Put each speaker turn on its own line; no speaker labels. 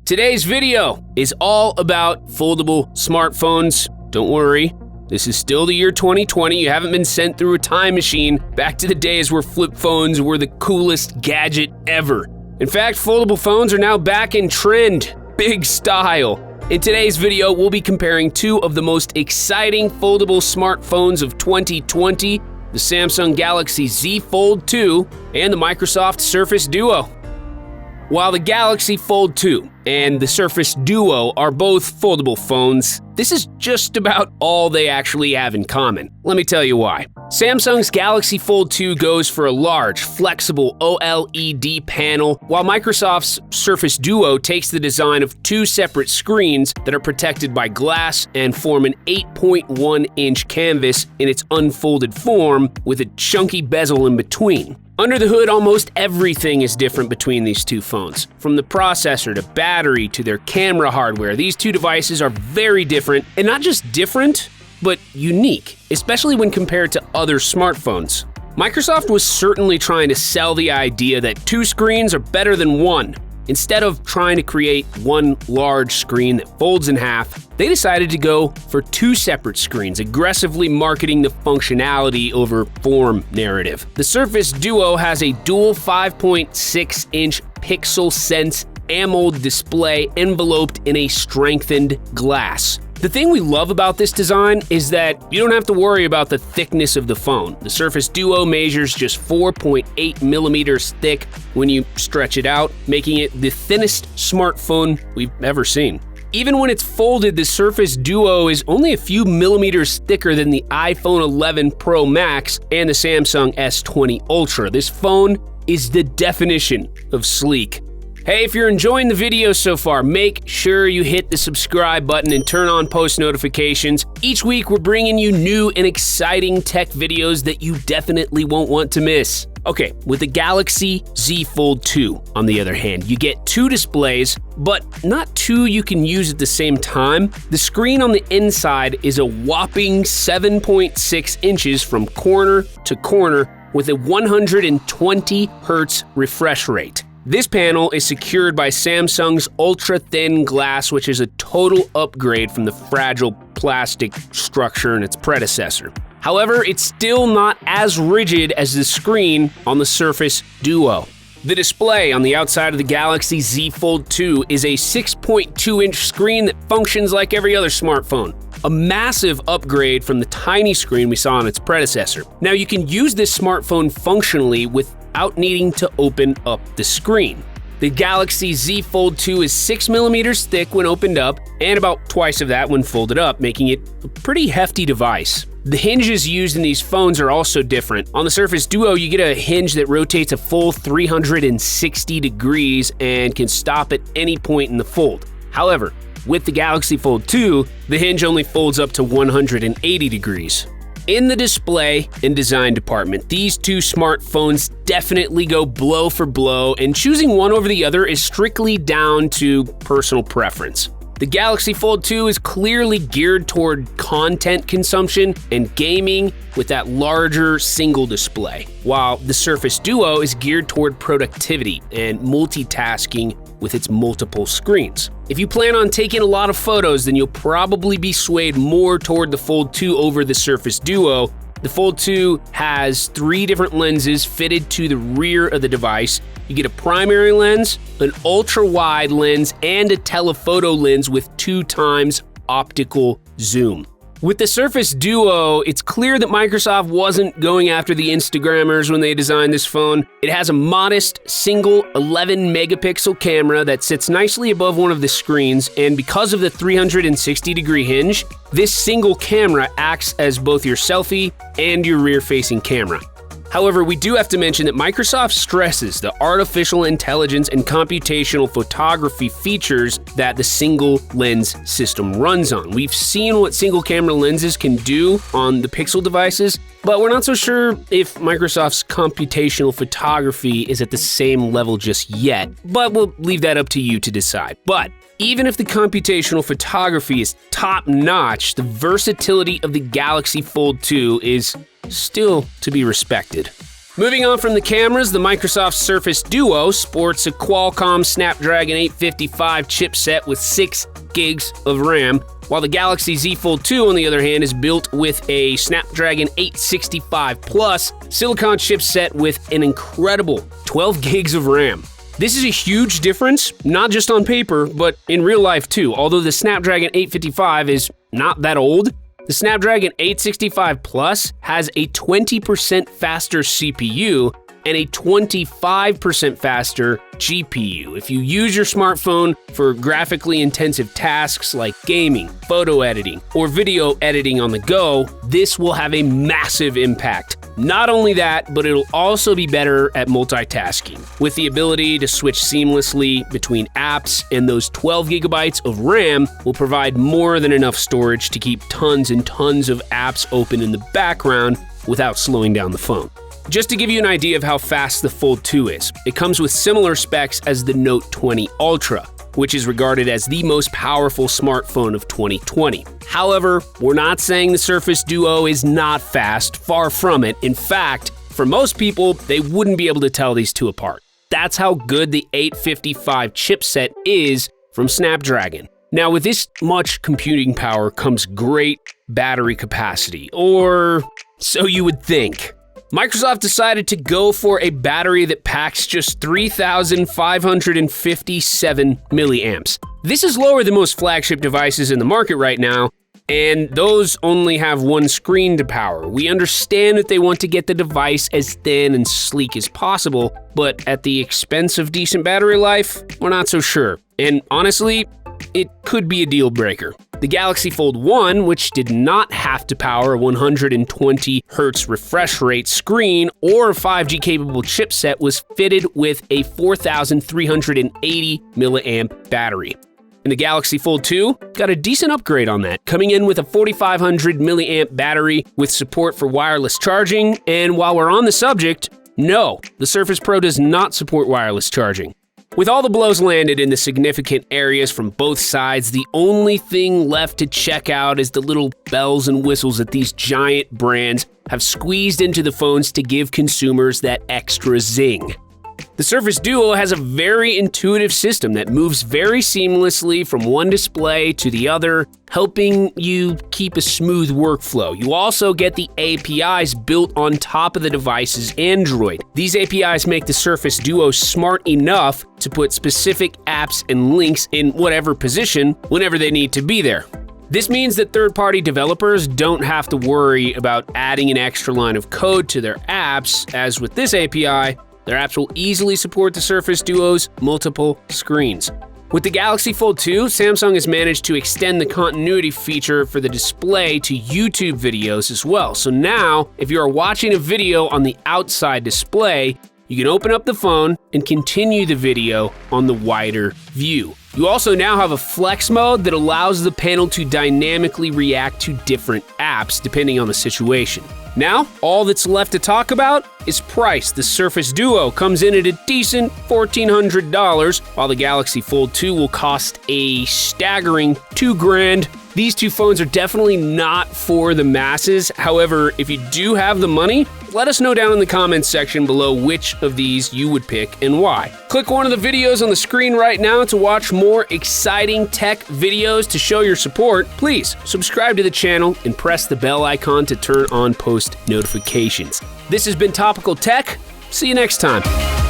Today's video is all about foldable smartphones. Don't worry, this is still the year 2020. You haven't been sent through a time machine back to the days where flip phones were the coolest gadget ever. In fact, foldable phones are now back in trend, big style. In today's video, we'll be comparing two of the most exciting foldable smartphones of 2020, the Samsung Galaxy Z Fold 2 and the Microsoft Surface Duo. While the Galaxy Fold 2 and the Surface Duo are both foldable phones, this is just about all they actually have in common. Let me tell you why. Samsung's Galaxy Fold 2 goes for a large, flexible OLED panel, while Microsoft's Surface Duo takes the design of two separate screens that are protected by glass and form an 8.1-inch canvas in its unfolded form with a chunky bezel in between. Under the hood, almost everything is different between these two phones. From the processor to battery to their camera hardware, these two devices are very different, and not just different, but unique, especially when compared to other smartphones. Microsoft was certainly trying to sell the idea that two screens are better than one. Instead of trying to create one large screen that folds in half, they decided to go for two separate screens, aggressively marketing the functionality over form narrative. The Surface Duo has a dual 5.6-inch Pixel Sense AMOLED display enveloped in a strengthened glass. The thing we love about this design is that you don't have to worry about the thickness of the phone. The Surface Duo measures just 4.8 millimeters thick when you stretch it out, making it the thinnest smartphone we've ever seen. Even when it's folded, the Surface Duo is only a few millimeters thicker than the iPhone 11 Pro Max and the Samsung S20 Ultra. This phone is the definition of sleek. Hey, if you're enjoying the video so far, make sure you hit the subscribe button and turn on post notifications. Each week, we're bringing you new and exciting tech videos that you definitely won't want to miss. Okay, with the Galaxy Z Fold 2, on the other hand, you get two displays, but not two you can use at the same time. The screen on the inside is a whopping 7.6 inches from corner to corner with a 120 Hz refresh rate. This panel is secured by Samsung's ultra-thin glass, which is a total upgrade from the fragile plastic structure in its predecessor. However, it's still not as rigid as the screen on the Surface Duo. The display on the outside of the Galaxy Z Fold 2 is a 6.2-inch screen that functions like every other smartphone. A massive upgrade from the tiny screen we saw on its predecessor. Now, you can use this smartphone functionally without needing to open up the screen. The Galaxy Z Fold 2 is 6 millimeters thick when opened up and about twice of that when folded up, making it a pretty hefty device. The hinges used in these phones are also different. On the Surface Duo, you get a hinge that rotates a full 360 degrees and can stop at any point in the fold. However, with the Galaxy Fold 2, the hinge only folds up to 180 degrees. In the display and design department, these two smartphones definitely go blow for blow, and choosing one over the other is strictly down to personal preference. The Galaxy Fold 2 is clearly geared toward content consumption and gaming with that larger single display, while the Surface Duo is geared toward productivity and multitasking with its multiple screens. If you plan on taking a lot of photos, then you'll probably be swayed more toward the Fold 2 over the Surface Duo. The Fold 2 has three different lenses fitted to the rear of the device. You get a primary lens, an ultra-wide lens, and a telephoto lens with 2x optical zoom. With the Surface Duo, it's clear that Microsoft wasn't going after the Instagrammers when they designed this phone. It has a modest, single 11-megapixel camera that sits nicely above one of the screens, and because of the 360-degree hinge, this single camera acts as both your selfie and your rear-facing camera. However, we do have to mention that Microsoft stresses the artificial intelligence and computational photography features that the single lens system runs on. We've seen what single camera lenses can do on the Pixel devices, but we're not so sure if Microsoft's computational photography is at the same level just yet, but we'll leave that up to you to decide. But even if the computational photography is top-notch, the versatility of the Galaxy Fold 2 is still to be respected. Moving on from the cameras, the Microsoft Surface Duo sports a Qualcomm Snapdragon 855 chipset with 6 gigs of RAM, while the Galaxy Z Fold 2, on the other hand, is built with a Snapdragon 865 Plus silicon chipset with an incredible 12 gigs of RAM. This is a huge difference, not just on paper, but in real life too. Although the Snapdragon 855 is not that old, the Snapdragon 865 Plus has a 20% faster CPU and a 25% faster GPU. If you use your smartphone for graphically intensive tasks like gaming, photo editing, or video editing on the go, this will have a massive impact. Not only that, but it'll also be better at multitasking, with the ability to switch seamlessly between apps, and those 12 gigabytes of RAM will provide more than enough storage to keep tons and tons of apps open in the background without slowing down the phone. Just to give you an idea of how fast the Fold 2 is, it comes with similar specs as the Note 20 Ultra, which is regarded as the most powerful smartphone of 2020. However, we're not saying the Surface Duo is not fast, far from it. In fact, for most people, they wouldn't be able to tell these two apart. That's how good the 855 chipset is from Snapdragon. Now, with this much computing power comes great battery capacity, or so you would think. Microsoft decided to go for a battery that packs just 3,557 milliamps. This is lower than most flagship devices in the market right now, and those only have one screen to power. We understand that they want to get the device as thin and sleek as possible, but at the expense of decent battery life, we're not so sure. And honestly, it could be a deal breaker. The Galaxy Fold 1, which did not have to power a 120 Hz refresh rate screen or a 5G-capable chipset, was fitted with a 4,380 milliamp battery. And the Galaxy Fold 2 got a decent upgrade on that, coming in with a 4,500 milliamp battery with support for wireless charging. And while we're on the subject, no, the Surface Pro does not support wireless charging. With all the blows landed in the significant areas from both sides, the only thing left to check out is the little bells and whistles that these giant brands have squeezed into the phones to give consumers that extra zing. The Surface Duo has a very intuitive system that moves very seamlessly from one display to the other, helping you keep a smooth workflow. You also get the APIs built on top of the device's Android. These APIs make the Surface Duo smart enough to put specific apps and links in whatever position whenever they need to be there. This means that third-party developers don't have to worry about adding an extra line of code to their apps, as with this API, their apps will easily support the Surface Duo's multiple screens. With the Galaxy Fold 2, Samsung has managed to extend the continuity feature for the display to YouTube videos as well. So now, if you are watching a video on the outside display, you can open up the phone and continue the video on the wider view. You also now have a flex mode that allows the panel to dynamically react to different apps depending on the situation. Now, all that's left to talk about is price. The Surface Duo comes in at a decent $1,400, while the Galaxy Fold 2 will cost a staggering $2,000. These two phones are definitely not for the masses. However, if you do have the money, let us know down in the comments section below which of these you would pick and why. Click one of the videos on the screen right now to watch more exciting tech videos to show your support. Please subscribe to the channel and press the bell icon to turn on post notifications. This has been Topical Tech. See you next time.